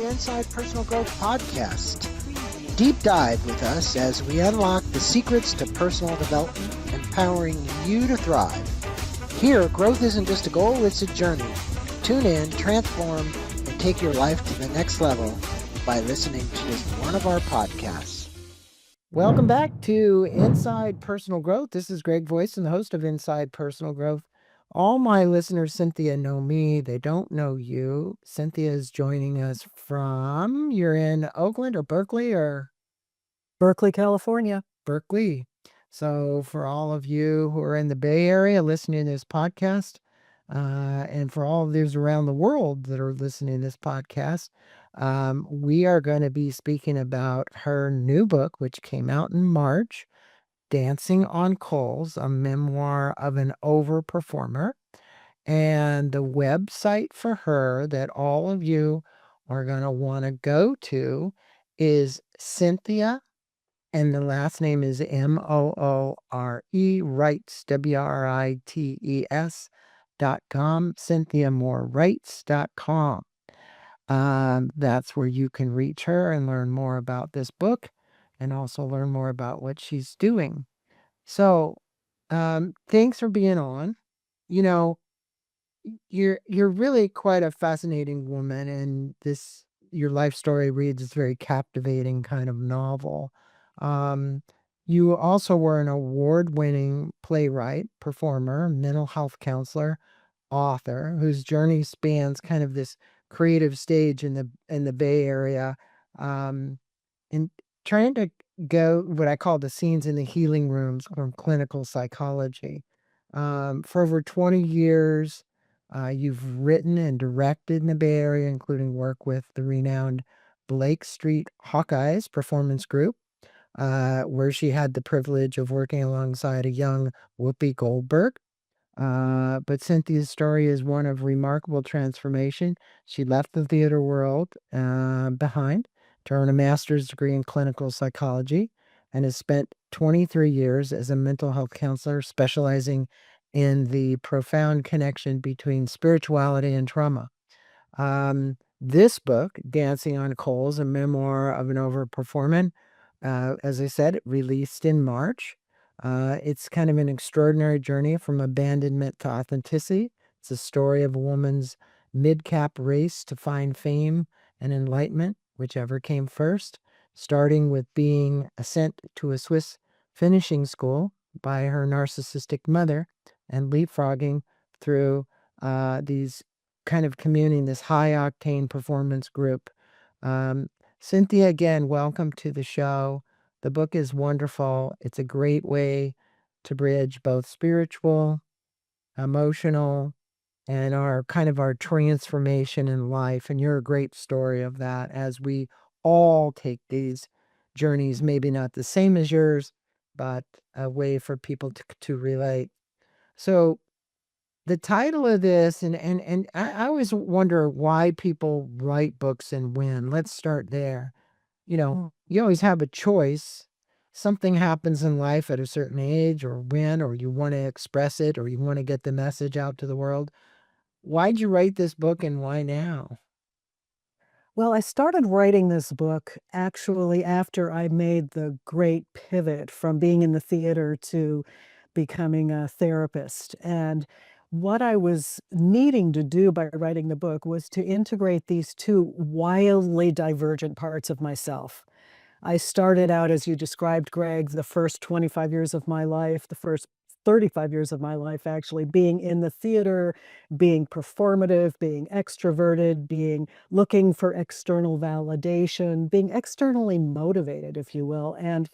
to Inside Personal Growth Podcast. Deep dive with us as we unlock the secrets to personal development, empowering you to thrive. Here, growth isn't just a goal, it's a journey. Tune in, transform, and take your life to the next level by listening to just one of our podcasts. Welcome back to Inside Personal Growth. This is Greg Voisen, the host of Inside Personal Growth. All my listeners, Cynthia, know me. They don't know you. Cynthia is joining us from, you're in Oakland or Berkeley or? Berkeley, California. Berkeley. So for all of you who are in the Bay Area listening to this podcast, and for all of those around the world that are listening to this podcast, we are going to be speaking about her new book, which came out in March, Dancing on Coals, a memoir of an overperformer. And the website for her that all of you are going to want to go to is Cynthia, and the last name is Moore, Wrights, WRITES.com, CynthiaMooreWrights.com. That's where you can reach her and learn more about this book and also learn more about what she's doing. So, thanks for being on. You know, you're really quite a fascinating woman, and your life story reads as very captivating kind of novel. You also were an award-winning playwright, performer, mental health counselor, author, whose journey spans kind of this creative stage in the Bay Area, and trying to go what I call the scenes in the healing rooms from clinical psychology. For over 20 years, you've written and directed in the Bay Area, including work with the renowned Blake Street Hawkeyes performance group, where she had the privilege of working alongside a young Whoopi Goldberg. But Cynthia's story is one of remarkable transformation. She left the theater world behind to earn a master's degree in clinical psychology and has spent 23 years as a mental health counselor specializing in the profound connection between spirituality and trauma. This book, Dancing on Coals, a memoir of an overperformer, as I said, it released in March. It's kind of an extraordinary journey from abandonment to authenticity. It's a story of a woman's mid-cap race to find fame and enlightenment, whichever came first, starting with being sent to a Swiss finishing school by her narcissistic mother and leapfrogging through these kind of communing, this high-octane performance group. Cynthia, again, welcome to the show. The book is wonderful. It's a great way to bridge both spiritual, emotional, and our transformation in life. And you're a great story of that as we all take these journeys, maybe not the same as yours, but a way for people to relate. So the title of this, and I always wonder why people write books and when. Let's start there. You always have a choice. Something happens in life at a certain age or when, or you want to express it, or you want to get the message out to the world. Why'd you write this book and why now? Well, I started writing this book actually after I made the great pivot from being in the theater to becoming a therapist. And what I was needing to do by writing the book was to integrate these two wildly divergent parts of myself. I started out, as you described, Greg, the first 25 years of my life, the first 35 years of my life, actually, being in the theater, being performative, being extroverted, being looking for external validation, being externally motivated, if you will. And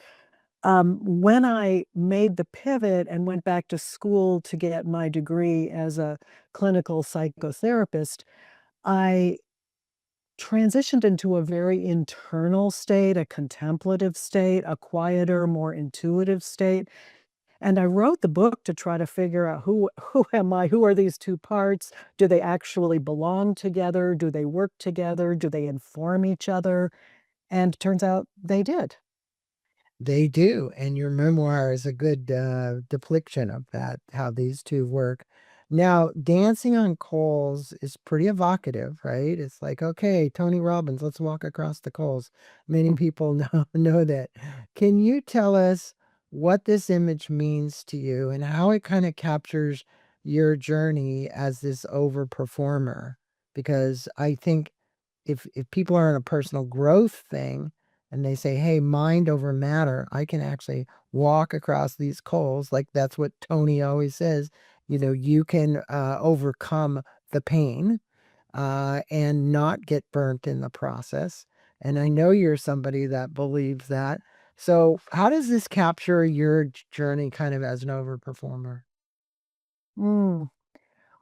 when I made the pivot and went back to school to get my degree as a clinical psychotherapist, I transitioned into a very internal state, a contemplative state, a quieter, more intuitive state. And I wrote the book to try to figure out who am I? Who are these two parts? Do they actually belong together? Do they work together? Do they inform each other? And turns out they did. They do, and your memoir is a good depiction of that, how these two work. Now, dancing on coals is pretty evocative, right? It's like, okay, Tony Robbins, let's walk across the coals. Many people know that. Can you tell us what this image means to you and how it kind of captures your journey as this overperformer? Because I think if people are in a personal growth thing and they say, hey, mind over matter, I can actually walk across these coals. Like that's what Tony always says. You can overcome the pain and not get burnt in the process. And I know you're somebody that believes that. So, how does this capture your journey kind of as an overperformer? Mm.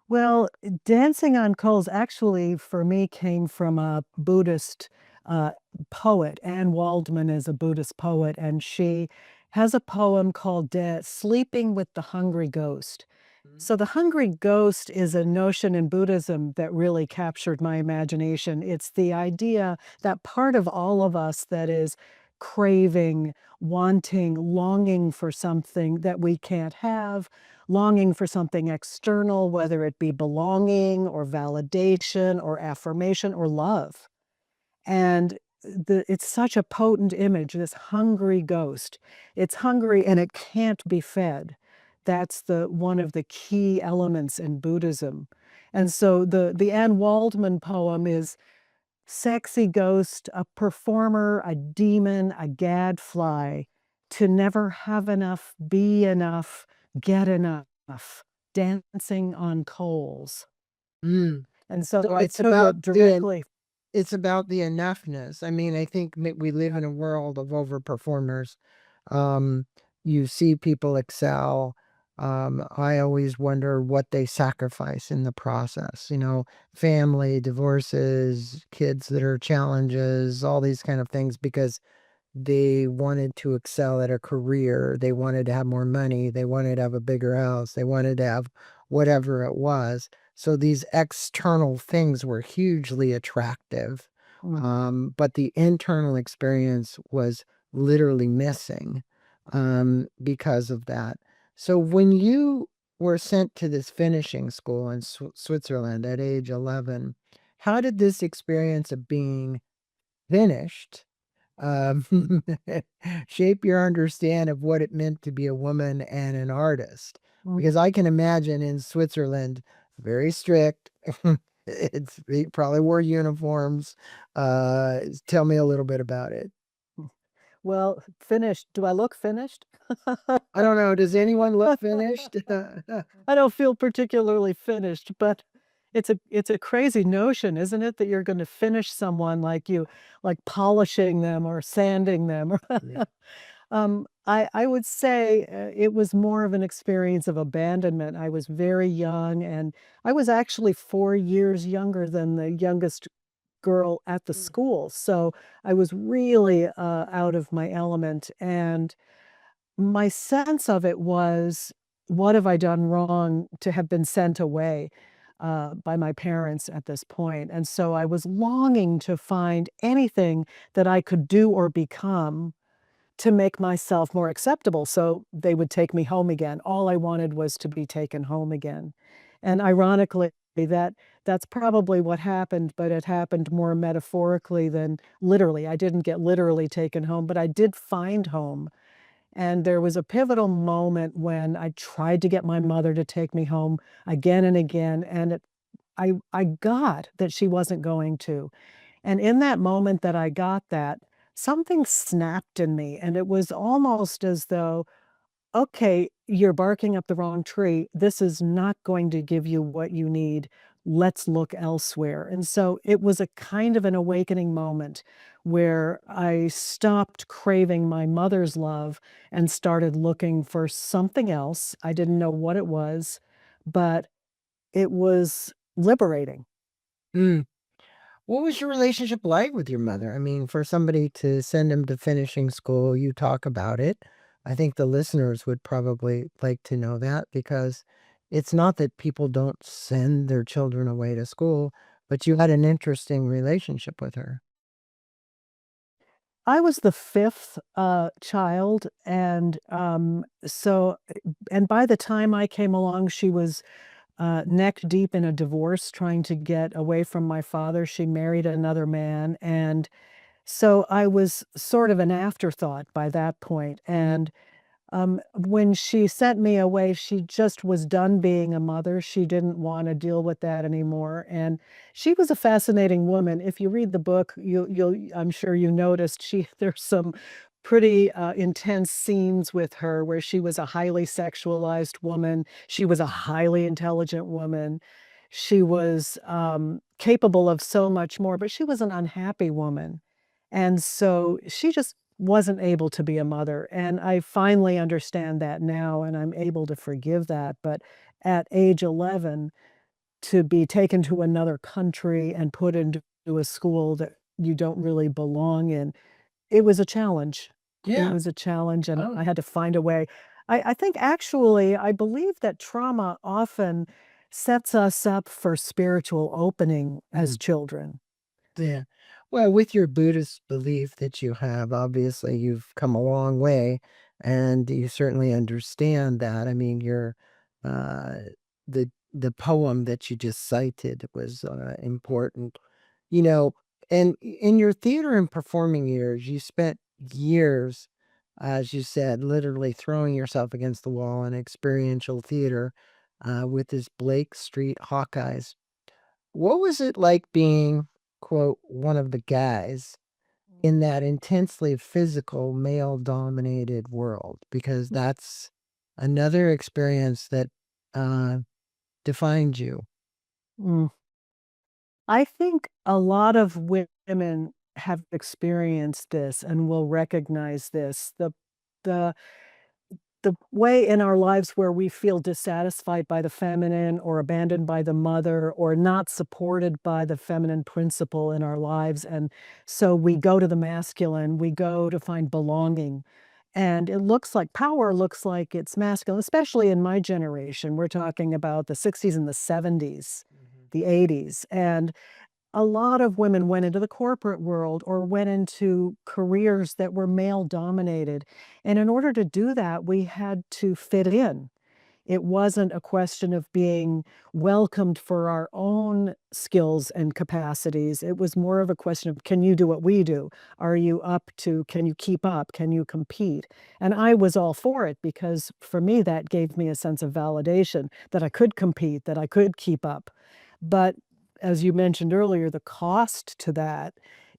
Well, dancing on coals actually for me came from a Buddhist uh, poet. Anne Waldman is a Buddhist poet, and she has a poem called Sleeping with the Hungry Ghost. So, the hungry ghost is a notion in Buddhism that really captured my imagination. It's the idea that part of all of us that is craving, wanting, longing for something that we can't have, longing for something external, whether it be belonging or validation or affirmation or love. And it's such a potent image, this hungry ghost. It's hungry and it can't be fed. That's the one of the key elements in Buddhism. And so the Anne Waldman poem is sexy ghost, a performer, a demon, a gadfly, to never have enough, be enough, get enough, dancing on coals. Mm. And so So I it's took about it directly. the enoughness. I mean, I think we live in a world of overperformers. Um, you see people excel. I always wonder what they sacrifice in the process. Family, divorces, kids that are challenges, all these kind of things, because they wanted to excel at a career. They wanted to have more money. They wanted to have a bigger house. They wanted to have whatever it was. So these external things were hugely attractive. Mm, But the internal experience was literally missing because of that. So when you were sent to this finishing school in Switzerland at age 11, how did this experience of being finished um, shape your understand of what it meant to be a woman and an artist. mm. Because I can imagine in Switzerland, very strict. They probably wore uniforms. Tell me a little bit about it. Well, finished. Do I look finished? I don't know. Does anyone look finished? I don't feel particularly finished, but it's a crazy notion, isn't it, that you're gonna finish someone like polishing them or sanding them or Yeah. I would say, it was more of an experience of abandonment. I was very young, and I was actually 4 years younger than the youngest girl at the Mm. school, so I was really, out of my element, and my sense of it was, "What have I done wrong to have been sent away, by my parents at this point?" And so I was longing to find anything that I could do or become to make myself more acceptable so they would take me home again. All I wanted was to be taken home again. And ironically, that's probably what happened, but it happened more metaphorically than literally. I didn't get literally taken home, but I did find home. And there was a pivotal moment when I tried to get my mother to take me home again and again, and I got that she wasn't going to. And in that moment that I got that, something snapped in me, and it was almost as though, "Okay, you're barking up the wrong tree. This is not going to give you what you need. Let's look elsewhere." And so it was a kind of an awakening moment where I stopped craving my mother's love and started looking for something else. I didn't know what it was, but it was liberating. Mm. What was your relationship like with your mother? I mean, for somebody to send him to finishing school, you talk about it. I think the listeners would probably like to know that because it's not that people don't send their children away to school, but you had an interesting relationship with her. I was the 5th, child, and, so and by the time I came along, she was neck deep in a divorce, trying to get away from my father. She married another man. And so I was sort of an afterthought by that point. And when she sent me away, she just was done being a mother. She didn't want to deal with that anymore. And she was a fascinating woman. If you read the book, I'm sure you noticed there's some pretty intense scenes with her where she was a highly sexualized woman. She was a highly intelligent woman. She was capable of so much more, but she was an unhappy woman. And so she just wasn't able to be a mother, and I finally understand that now, and I'm able to forgive that, but at age 11, to be taken to another country and put into a school that you don't really belong in, it was a challenge. It Yeah. was a challenge, and Oh, I had to find a way. I think actually, I believe that trauma often sets us up for spiritual opening as mm, children. yeah. Well, with your Buddhist belief that you have, obviously you've come a long way and you certainly understand that. I mean, uh, the poem that you just cited was important. You know, and in your theater and performing years, you spent years, as you said, literally throwing yourself against the wall in experiential theater with this Blake Street Hawkeyes. What was it like being, quote, one of the guys in that intensely physical, male dominated world? Because that's another experience that uh, defined you. Mm. I think a lot of women have experienced this and will recognize this. The the way in our lives where we feel dissatisfied by the feminine or abandoned by the mother or not supported by the feminine principle in our lives, and so we go to the masculine, we go to find belonging, and it looks like power looks like it's masculine, especially in my generation. We're talking about the '60s and the '70s, Mhm. the '80s, and a lot of women went into the corporate world or went into careers that were male dominated. And in order to do that, we had to fit in. It wasn't a question of being welcomed for our own skills and capacities. It was more of a question of, can you do what we do? Are you up to, can you keep up? Can you compete? And I was all for it because for me, that gave me a sense of validation that I could compete, that I could keep up. But as you mentioned earlier, the cost to that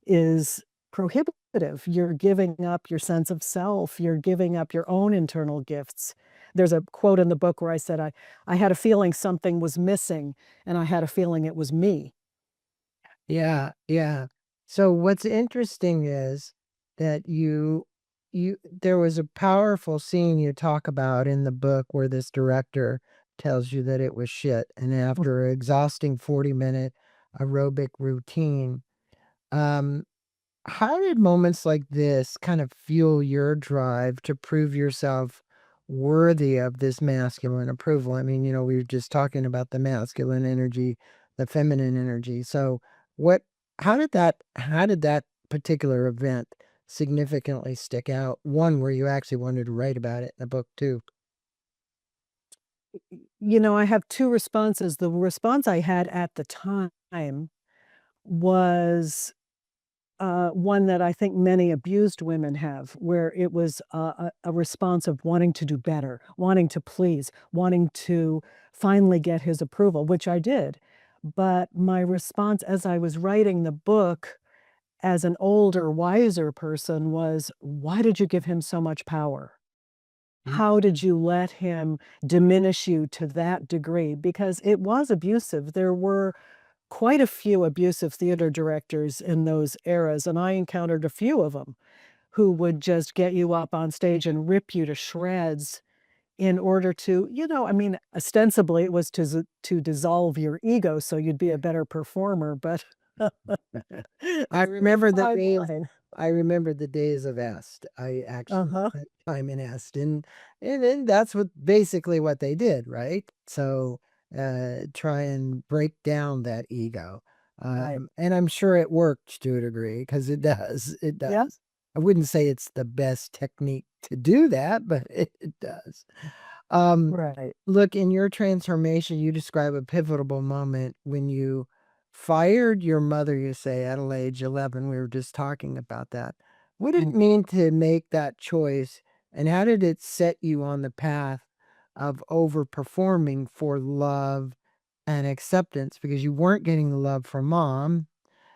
is prohibitive. You're giving up your sense of self, you're giving up your own internal gifts. There's a quote in the book where I said, I had a feeling something was missing, and I had a feeling it was me. Yeah, yeah. So what's interesting is that there was a powerful scene you talk about in the book where this director tells you that it was shit, and after an exhausting 40-minute aerobic routine, um, how did moments like this kind of fuel your drive to prove yourself worthy of this masculine approval? I mean, we were just talking about the masculine energy, the feminine energy. So, what how did that particular event significantly stick out? One where you actually wanted to write about it in the book too. I have 2 responses. The response I had at the time was one that I think many abused women have, where it was a response of wanting to do better, wanting to please, wanting to finally get his approval, which I did. But my response as I was writing the book as an older, wiser person was, why did you give him so much power? How Mhm. did you let him diminish you to that degree? Because it was abusive. There were quite a few abusive theater directors in those eras, and I encountered a few of them who would just get you up on stage and rip you to shreds in order to, I mean, ostensibly it was to dissolve your ego so you'd be a better performer, but I that's a remember the fine days line. I remember the days of Est. I actually Uh-huh. spent time in Est, and then that's basically what they did, right? So, try and break down that ego. Right. And I'm sure it worked to a degree because it does. It does. Yeah. I wouldn't say it's the best technique to do that, but it does. Um, Right. Look, in your transformation, you describe a pivotal moment when you fired your mother, you say, at age 11. We were just talking about that. What did it Mm. mean to make that choice, and how did it set you on the path of overperforming for love and acceptance? Because you weren't getting the love from mom,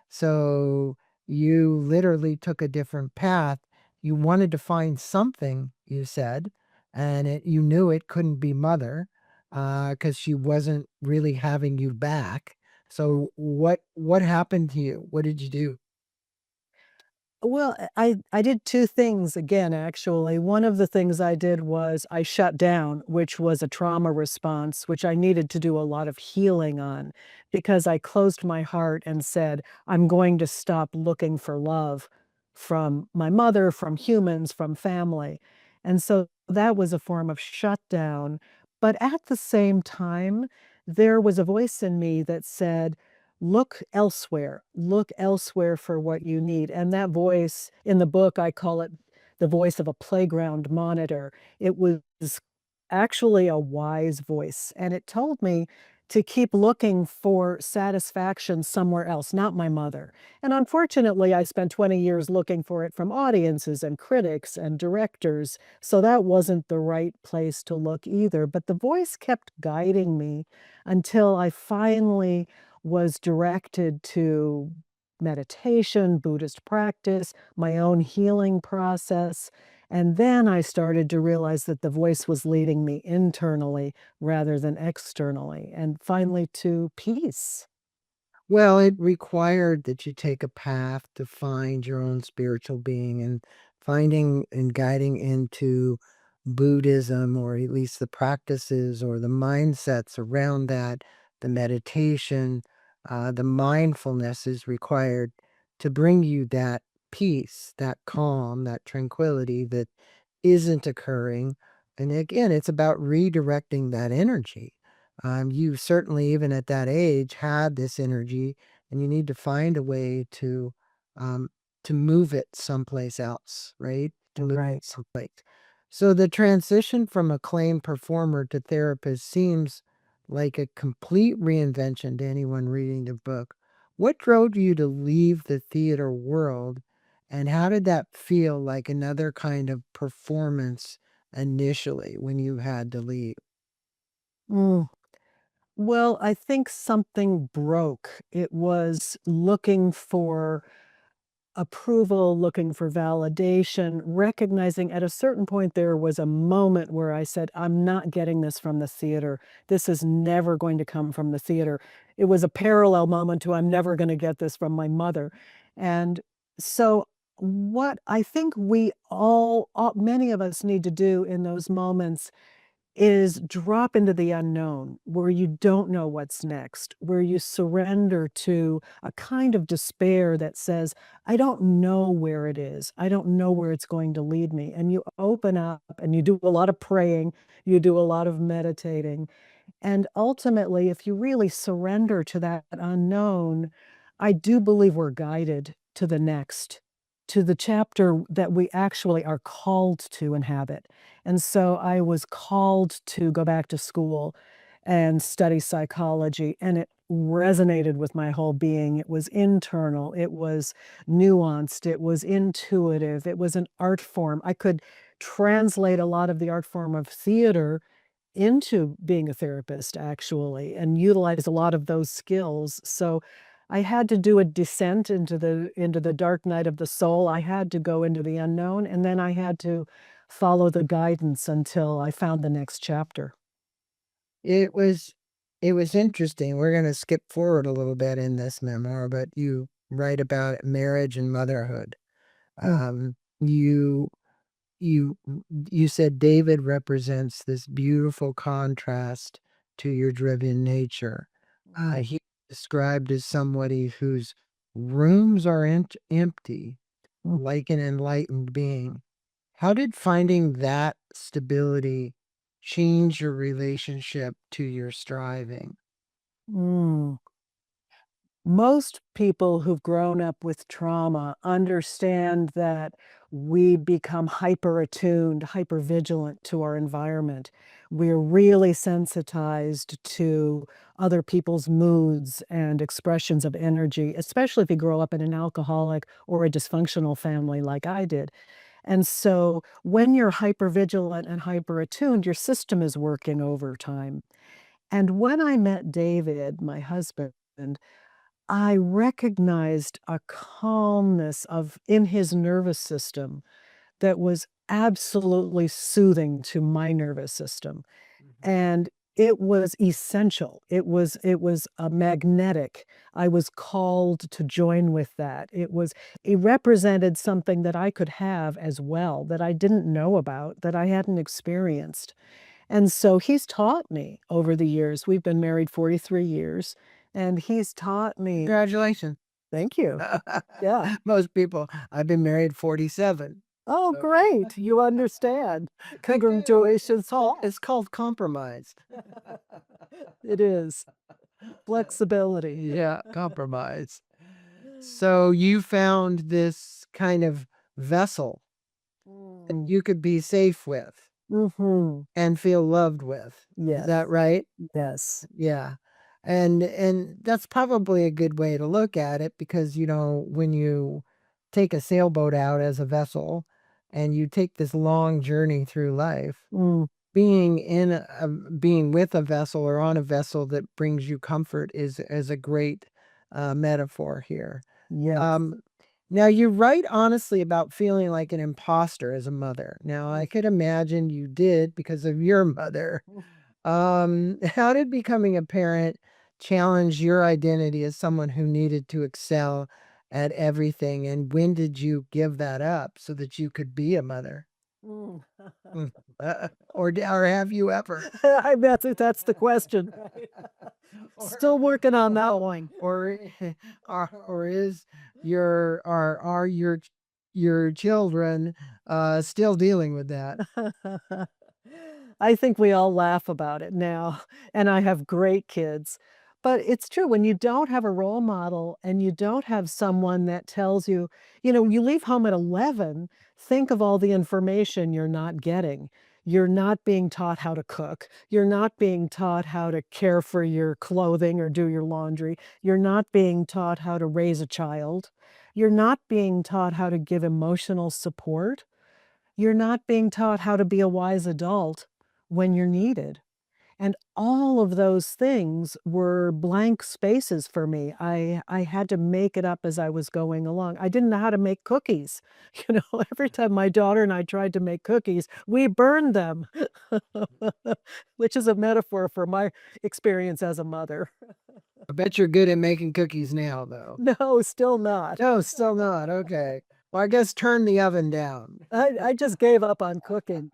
so you literally took a different path. You wanted to find something, you said, and you knew it couldn't be mother because she wasn't really having you back. So what happened to you? What did you do? Well, I did 2 things again, actually. One of the things I did was I shut down, which was a trauma response, which I needed to do a lot of healing on because I closed my heart and said, "I'm going to stop looking for love from my mother, from humans, from family." And so that was a form of shutdown. But at the same time, there was a voice in me that said, look elsewhere for what you need." And that voice in the book, I call it the voice of a playground monitor. It was actually a wise voice, and it told me to keep looking for satisfaction somewhere else, not my mother. And unfortunately, I spent 20 years looking for it from audiences and critics and directors, so that wasn't the right place to look either. But the voice kept guiding me until I finally was directed to meditation, Buddhist practice, my own healing process. And then I started to realize that the voice was leading me internally rather than externally, and finally to peace. Well, it required that you take a path to find your own spiritual being, and finding and guiding into Buddhism, or at least the practices or the mindsets around that, the meditation, the mindfulness is required to bring you that peace, that calm, that tranquility that isn't occurring. And again, it's about redirecting that energy. You certainly, even at that age, had this energy, and you need to find a way um, to move it someplace else, right? To move it Right. someplace. So the transition from acclaimed performer to therapist seems like a complete reinvention to anyone reading the book. What drove you to leave the theater world, and how did that feel like another kind of performance initially when you had to leave? Mm. Well, I think something broke. It was looking for approval, looking for validation, recognizing at a certain point there was a moment where I said, "I'm not getting this from the theater. This is never going to come from the theater." It was a parallel moment to, "I'm never gonna get this from my mother." And so what I think we all many of us need to do in those moments is drop into the unknown where you don't know what's next, where you surrender to a kind of despair that says, "I don't know where it is. I don't know where it's going to lead me." And you open up and you do a lot of praying, you do a lot of meditating, and ultimately, if you really surrender to that unknown, I do believe we're guided to the next, to the chapter that we actually are called to inhabit. And so I was called to go back to school and study psychology, and it resonated with my whole being. It was internal, it was nuanced, it was intuitive, it was an art form. I could translate a lot of the art form of theater into being a therapist actually and utilize a lot of those skills. So I had to do a descent into the dark night of the soul. I had to go into the unknown, and then I had to follow the guidance until I found the next chapter. It was it was interesting. We're gonna skip forward a little bit in this memoir, but you write about marriage and motherhood. Mm, You you you said David represents this beautiful contrast to your driven nature. mm, He described as somebody whose rooms are empty, mm, like an enlightened being. How did finding that stability change your relationship to your striving? mm. Most people who've grown up with trauma understand that we become hyper attuned, hyper vigilant to our environment. We're really sensitized to other people's moods and expressions of energy, especially if you grow up in an alcoholic or a dysfunctional family like I did. And so when you're hyper vigilant and hyper attuned, your system is working overtime. And when I met David, my husband, I recognized a calmness of in his nervous system that was absolutely soothing to my nervous system, Mhm. and it was essential. It was a magnetic. I was called to join with that. It represented something that I could have as well, that I didn't know about, that I hadn't experienced. And so he's taught me over the years. We've been married 43 years, and he's taught me. Congratulations. Thank you. Yeah. Most people, I've been married 47. Oh, So great. You understand. I do. Congratulations. It's called compromise. It is. Flexibility. Yeah, compromise. So you found this kind of vessel that Mm. you could be safe with Mhm. and feel loved with. Is Yes. that right? Yes. Yeah. And that's probably a good way to look at it because, when you take a sailboat out as a vessel and you take this long journey through life, Mm. being with a vessel or on a vessel that brings you comfort is a great metaphor here. Yes. Um, Now you write honestly about feeling like an imposter as a mother. Now I Mm. could imagine you did because of your mother. How did becoming a parent challenge your identity as someone who needed to excel at everything? And when did you give that up so that you could be a mother? Mm. Mm, or have you ever? I bet that's the question. Or Still working on that one. or or is are your children still dealing with that? I think we all laugh about it now, and I have great kids. But it's true, when you don't have a role model and you don't have someone that tells you, you leave home at 11, think of all the information you're not getting. You're not being taught how to cook. You're not being taught how to care for your clothing or do your laundry. You're not being taught how to raise a child. You're not being taught how to give emotional support. You're not being taught how to be a wise adult when you're needed. And all of those things were blank spaces for me. I had to make it up as I was going along. I didn't know how to make cookies. Every time my daughter and I tried to make cookies, we burned them, which is a metaphor for my experience as a mother. I bet you're good at making cookies now, though. No, still not. No, still not. Okay. Well, I guess turn the oven down. I just gave up on cooking.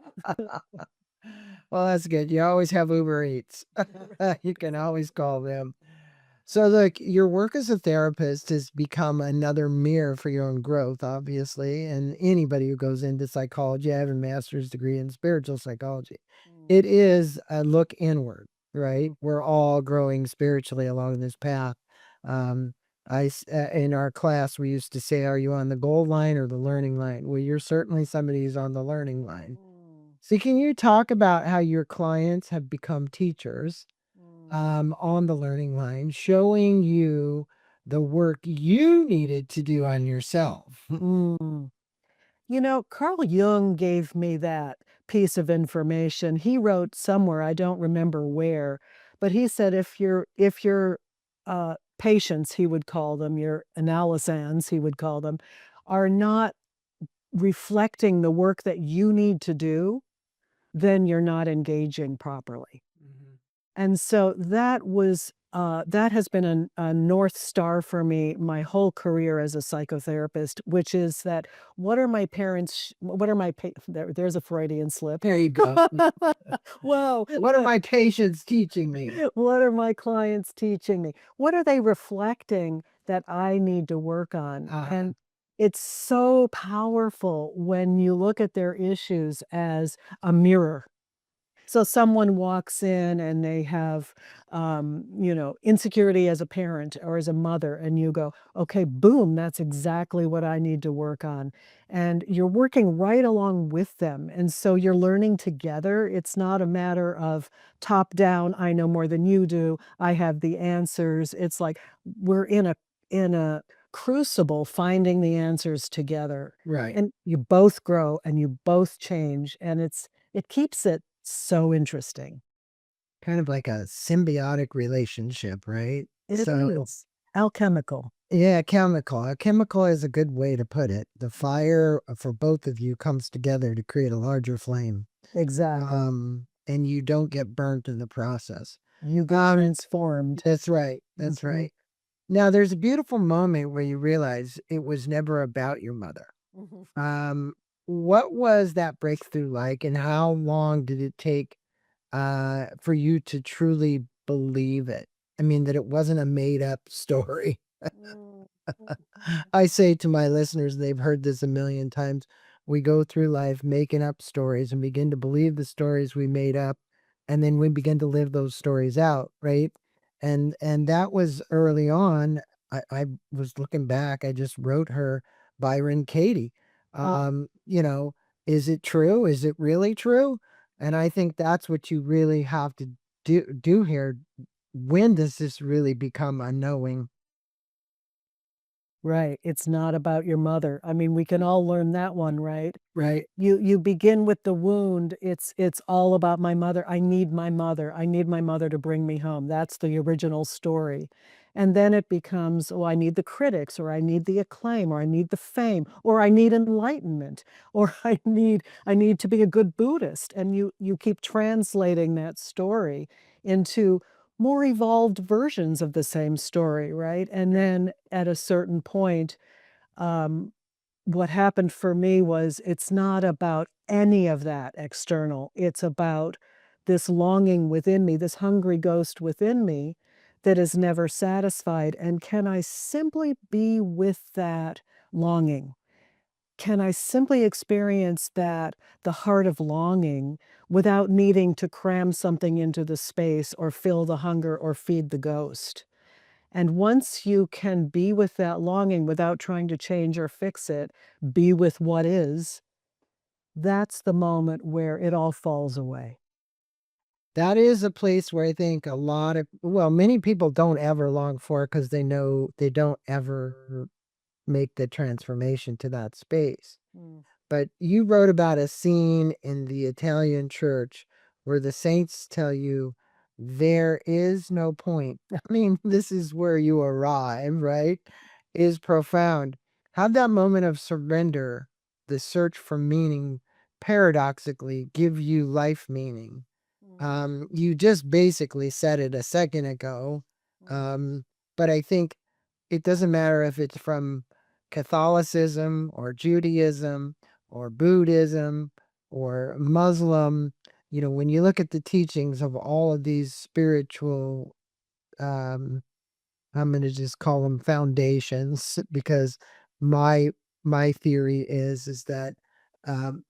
Well, that's good. You always have Uber Eats. You can always call them. So, look, your work as a therapist has become another mirror for your own growth, obviously. And anybody who goes into psychology, I have a master's degree in spiritual psychology. Mm, It is a look inward, right? mm, We're all growing spiritually along this path. Um, in our class, we used to say, "Are you on the goal line or the learning line?" Well, you're certainly somebody who's on the learning line. mm, So, can you talk about how your clients have become teachers mm. on the learning line, showing you the work you needed to do on yourself? Mm. Carl Jung gave me that piece of information. He wrote somewhere, I don't remember where, but he said if your patients, he would call them, your analysans, he would call them, are not reflecting the work that you need to do, then you're not engaging properly. Mhm. And so that has been a North Star for me my whole career as a psychotherapist, which is that what are my there's a Freudian slip. There you go. Whoa, What are my patients teaching me? what are my clients teaching me? What are they reflecting that I need to work on? Uh-huh. And it's so powerful when you look at their issues as a mirror So someone walks in and they have, insecurity as a parent or as a mother, and you go, okay, boom, that's exactly what I need to work on. And you're working right along with them. And so you're learning together. It's not a matter of top down, I know more than you do. I have the answers. It's like we're in a crucible finding the answers together. Right. And you both grow and you both change. And it keeps it so interesting. Kind of like a symbiotic relationship, right? It So, is. Alchemical. yeah, chemical. A chemical is a good way to put it. The fire for both of you comes together to create a larger flame. Exactly. And you don't get burnt in the process. You get Um, transformed. that's right. That's Mhm. right. Now, there's a beautiful moment where you realize it was never about your mother. Mhm. Um, what was that breakthrough like, and how long did it take for you to truly believe it? I mean, that it wasn't a made up story. Mm. I say to my listeners, they've heard this a million times. We go through life making up stories and begin to believe the stories we made up, and then we begin to live those stories out, right? And that was early on. I was looking back. I just wrote her Byron Katie. You know, is it true? Is it really true? And I think that's what you really have to do here. When does this really become a knowing? Right. It's not about your mother. I mean, we can all learn that one, right? Right. You begin with the wound. It's all about my mother. I need my mother. I need my mother to bring me home. That's the original story. And then it becomes, oh, I need the critics, or I need the acclaim, or I need the fame, or I need enlightenment, or I need to be a good Buddhist. And you keep translating that story into more evolved versions of the same story, right? And then at a certain point, um, what happened for me was it's not about any of that external. It's about this longing within me, this hungry ghost within me that is never satisfied. And can I simply be with that longing? Can I simply experience that, the heart of longing, without needing to cram something into the space or fill the hunger or feed the ghost? And once you can be with that longing without trying to change or fix it, be with what is, that's the moment where it all falls away. That is a place where I think a lot of well, many people don't ever long for because they know they don't ever make the transformation to that space. Mm. But you wrote about a scene in the Italian church where the saints tell you there is no point. I mean, this is where you arrive, right? Is profound. How'd that moment of surrender, the search for meaning, paradoxically give you life meaning? Mm, You just basically said it a second ago. mm, Um, but I think it doesn't matter if it's from Catholicism or Judaism or Buddhism or Muslim. You know, when you look at the teachings of all of these spiritual, um, I'm going to just call them foundations because my my theory is that um,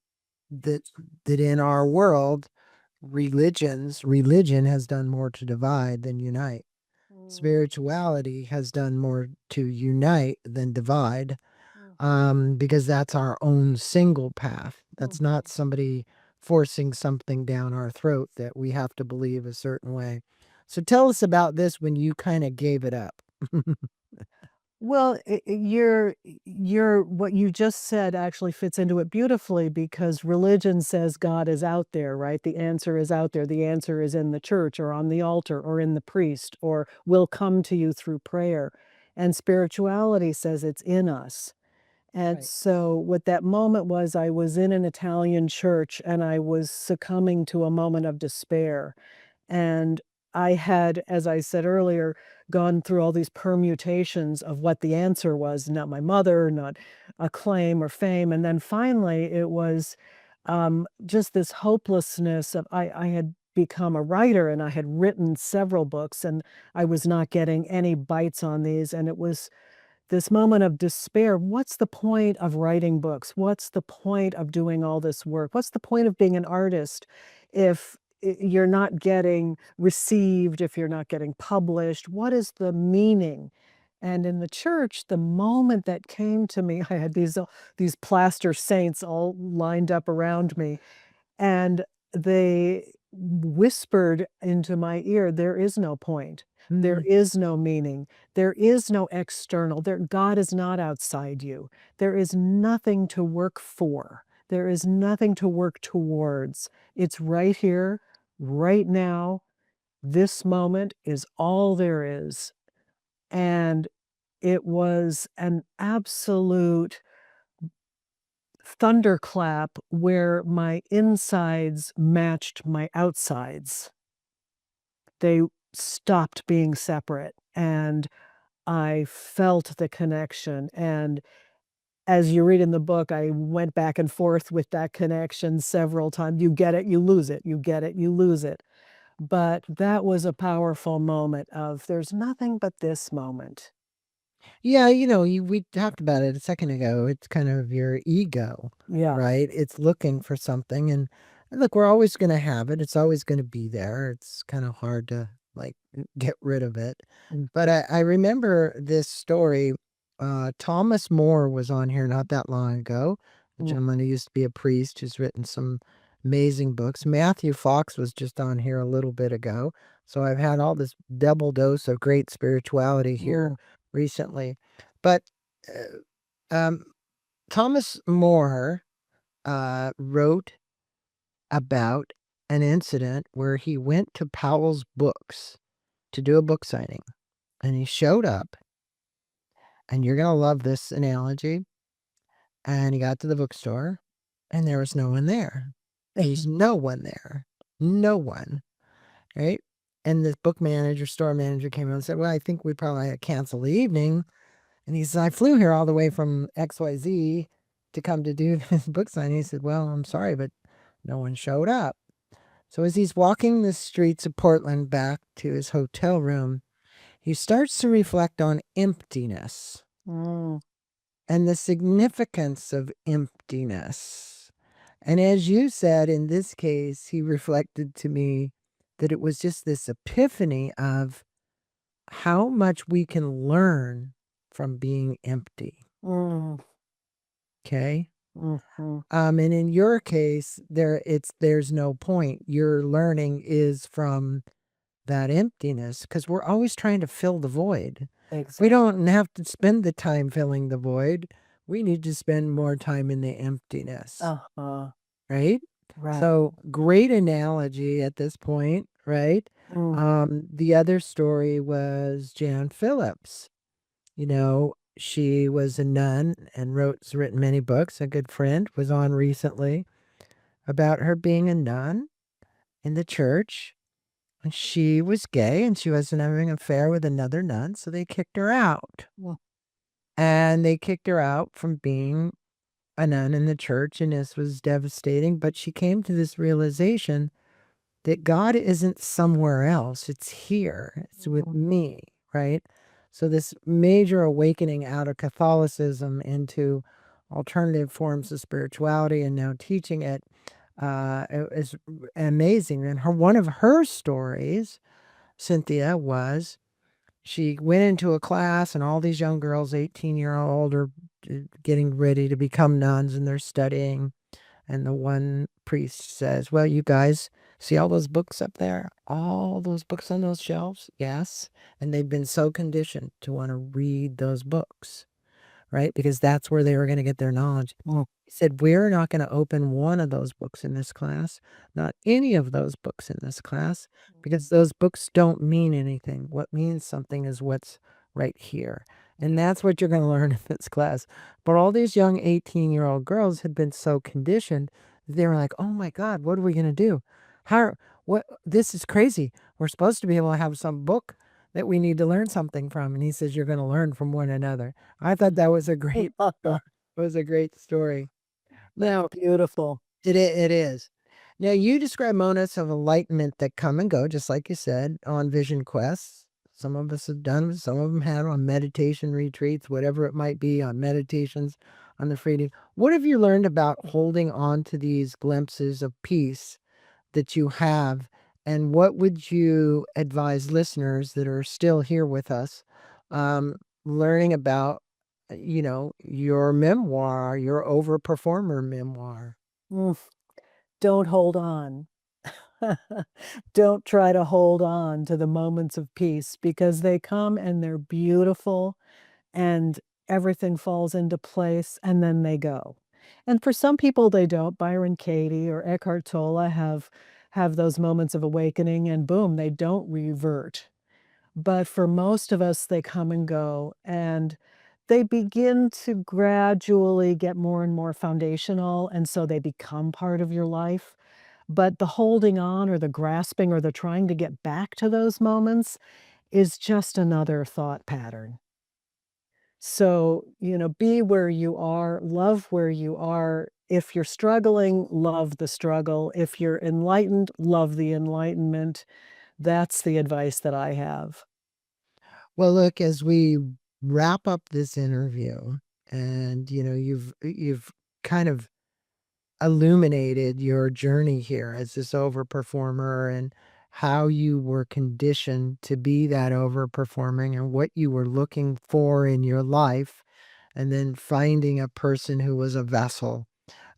that that in our world religion has done more to divide than unite. mm, Spirituality has done more to unite than divide, mhm, because that's our own single path. That's mhm. not somebody forcing something down our throat that we have to believe a certain way. So tell us about this when you kind of gave it up. Well, you're what you just said actually fits into it beautifully because religion says God is out there, right? The answer is out there. The answer is in the church or on the altar or in the priest or will come to you through prayer. And spirituality says it's in us. And Right. so what that moment was, I was in an Italian church and I was succumbing to a moment of despair. And I had, as I said earlier, gone through all these permutations of what the answer was, not my mother, not acclaim or fame. And then finally, it was just this hopelessness of I had become a writer and I had written several books and I was not getting any bites on these. And it was this moment of despair. What's the point of writing books? What's the point of doing all this work? What's the point of being an artist if you're not getting received, if you're not getting published, what is the meaning? And in the church, the moment that came to me, I had these plaster saints all lined up around me, and they whispered into my ear, "There is no point. There Mm. is no meaning. There is no external. God is not outside you. There is nothing to work for. There is nothing to work towards. It's right here, right now. This moment is all there is." And it was an absolute thunderclap where my insides matched my outsides. They stopped being separate, and I felt the connection, and as you read in the book, I went back and forth with that connection several times. You get it, you lose it, you get it, you lose it. But that was a powerful moment of, there's nothing but this moment. Yeah, we talked about it a second ago. It's kind of your ego, Yeah. right? It's looking for something. And look, we're always going to have it. It's always going to be there. It's kind of hard to like get rid of it. Mm, But I remember this story. Thomas Moore was on here not that long ago. A mm, gentleman who used to be a priest who's written some amazing books. Matthew Fox was just on here a little bit ago. So I've had all this double dose of great spirituality here mm, recently. But um, Thomas More wrote about an incident where he went to Powell's Books to do a book signing. And he showed up, and you're going to love this analogy. And he got to the bookstore, and there was no one there. There was no one there. No one. Right. And the book manager, store manager came in and said, "Well, I think we probably had to cancel the evening." And he said, "I flew here all the way from XYZ to come to do this book signing." He said, "Well, I'm sorry, but no one showed up." So as he's walking the streets of Portland back to his hotel room, he starts to reflect on emptiness mm, and the significance of emptiness. And as you said, in this case, he reflected to me that it was just this epiphany of how much we can learn from being empty. mm, Okay. mhm. And in your case, there's no point. Your learning is from that emptiness because we're always trying to fill the void. We Exactly. don't have to spend the time filling the void. We need to spend more time in the emptiness, Uh-huh. right? Right. So great analogy at this point, right? Mm, The other story was Jan Phillips. She was a nun and written many books. A good friend was on recently about her being a nun in the church. And she was gay and she wasn't having an affair with another nun, so they kicked her out. mm, And they kicked her out from being a nun in the church, and this was devastating. But she came to this realization that God isn't somewhere else, it's here, it's with mm, me, right? So, this major awakening out of Catholicism into alternative forms of spirituality and now teaching it is amazing. And one of her stories, Cynthia, was she went into a class and all these young girls, 18-year-old, are getting ready to become nuns and they're studying. And the one priest says, "Well, you guys see all those books up there? All those books on those shelves?" Yes. And they've been so conditioned to want to read those books, right? Because that's where they were going to get their knowledge. mm, He said, "We're not going to open one of those books in this class, not any of those books in this class, because those books don't mean anything. What means something is what's right here." And that's what you're going to learn in this class. But all these young 18-year-old girls had been so conditioned, they were like, "Oh my God, what are we going to do? How, what, this is crazy. We're supposed to be able to have some book that we need to learn something from." And he says, "You're going to learn from one another." I thought that was a great story. It was a great story. Now, Beautiful. it is. Now, you describe moments of enlightenment that come and go, just like you said, on vision quests. Some of us have done, some of them had on meditation retreats, whatever it might be, on meditations, on the freedom. What have you learned about holding on to these glimpses of peace that you have, and what would you advise listeners that are still here with us, learning about, your memoir, your overperformer memoir? Mm, don't hold on. Don't try to hold on to the moments of peace because they come and they're beautiful and everything falls into place and then they go. And for some people they don't. Byron Katie or Eckhart Tolle have those moments of awakening and boom, they don't revert. But for most of us, they come and go, and they begin to gradually get more and more foundational, and so they become part of your life. But the holding on or the grasping or the trying to get back to those moments is just another thought pattern. So, be where you are, love where you are. If you're struggling, love the struggle. If you're enlightened, love the enlightenment. That's the advice that I have. Well, look, as we wrap up this interview, and you've kind of illuminated your journey here as this overperformer and how you were conditioned to be that overperforming and what you were looking for in your life, and then finding a person who was a vessel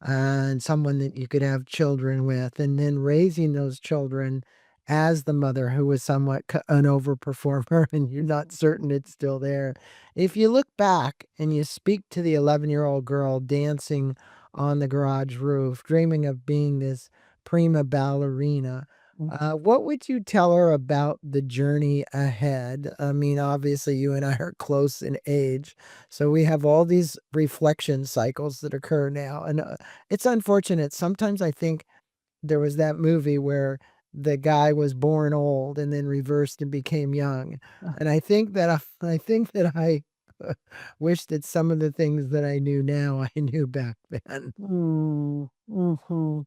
and someone that you could have children with, and then raising those children as the mother who was somewhat an overperformer, and you're not certain it's still there. If you look back and you speak to the 11-year-old girl dancing on the garage roof, dreaming of being this prima ballerina, what would you tell her about the journey ahead? I mean, obviously, you and I are close in age, so we have all these reflection cycles that occur now. And it's unfortunate. Sometimes I think there was that movie where the guy was born old and then reversed and became young. And I think that I wish that some of the things that I knew now I knew back then. Mm, mhm.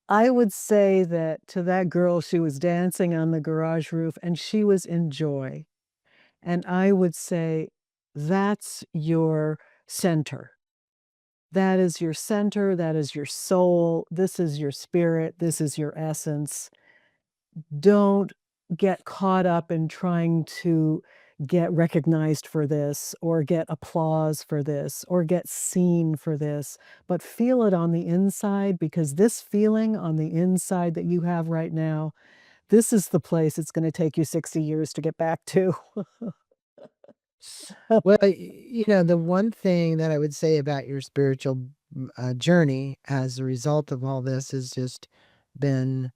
I would say that to that girl, she was dancing on the garage roof and she was in joy. And I would say, that's your center. That is your center. That is your soul. This is your spirit. This is your essence. Don't get caught up in trying to get recognized for this or get applause for this or get seen for this, but feel it on the inside because this feeling on the inside that you have right now, this is the place it's going to take you 60 years to get back to. Well, the one thing that I would say about your spiritual journey as a result of all this has just been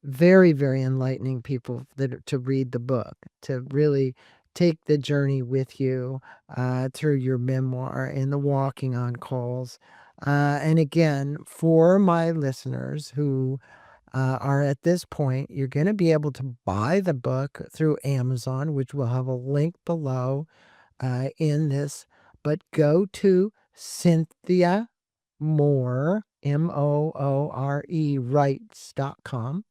very, very enlightening people to read the book, to really take the journey with you through your memoir and the walking on coals. And again, for my listeners who are at this point, you're going to be able to buy the book through Amazon, which will have a link below in this. But go to Cynthia Moore, Moore, writes.com.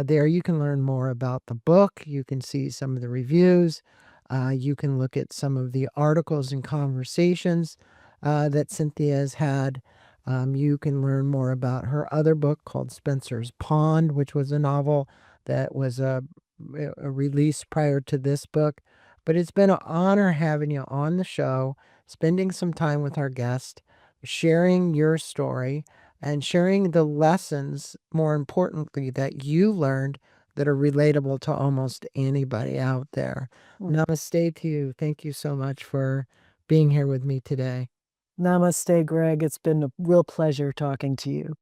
There you can learn more about the book. You can see some of the reviews. You can look at some of the articles and conversations that Cynthia has had. You can learn more about her other book called Spencer's Pond, which was a novel that was a release prior to this book. But it's been an honor having you on the show, spending some time with our guest, sharing your story and sharing the lessons, more importantly, that you learned that are relatable to almost anybody out there. Mm. Namaste to you. Thank you so much for being here with me today. Namaste, Greg. It's been a real pleasure talking to you.